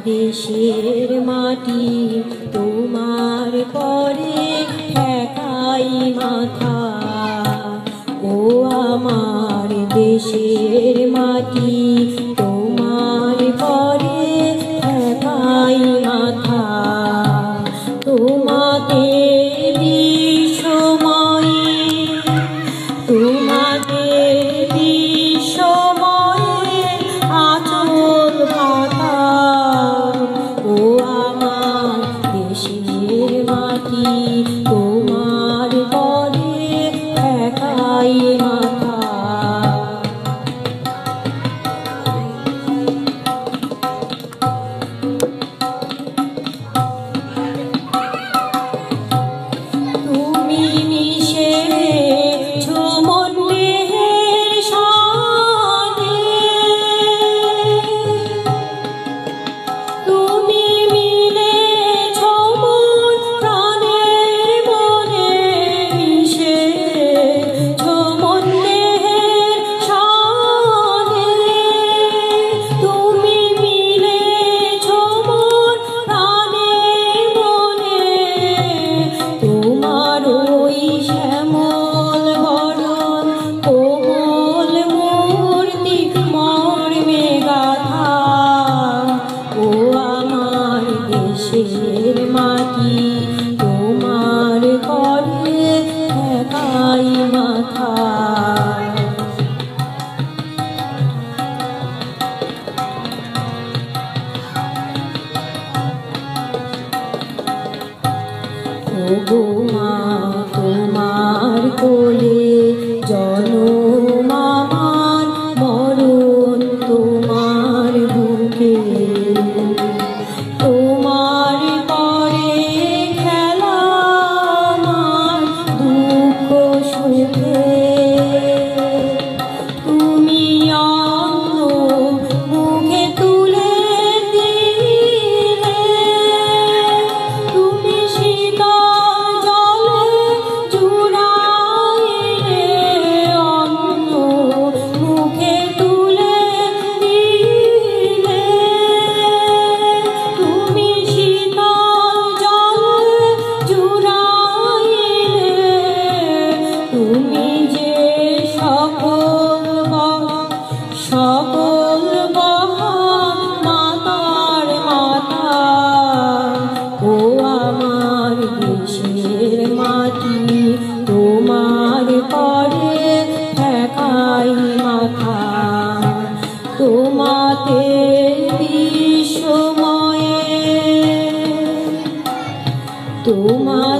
দেশের মাটি তোমার পরে ঠেকাই মাথা। ও আমার দেশের মাটি তোমার পরে ঠেকাই মাথা। তোমাদের সময়ে আচল বাঁধা। ও আমার দেশের মাটি তোমার পরে ঠেকাই মাথা। তুমি মিশেছো মন দেহের সঙ্গে, তুমি মিলেছো মন প্রাণের মনে, মিশেছো মন দেহের সঙ্গে। তুমি মিলেছো মন প্রাণের মনে, তোমার ওই শ্যামল বরণ কোমল মূর্তি মর্মে গাথা। ও আমার দেশের মাটি তোমার পরে ঠেকাই মাথা। ওগো মা তোমার কোলে জনম আমার, মরণ তোমার বুকে। তোমার পরে খেলা আমার দুঃখ সুখে। তুমি অন্ধ মুখে তুলে দিলে, তুমি শীতল জলে জুড়াইলে। অন্ধ মুখে তুলে দিলে, তুমি শীতল জলে জুড়াইলে। তুমি যে সকল বহন মাতার মাতা। ও আমার দেশের মাটি তোমার পরে ঠেকাই মাথা। তোমাতে সময়ে তোমার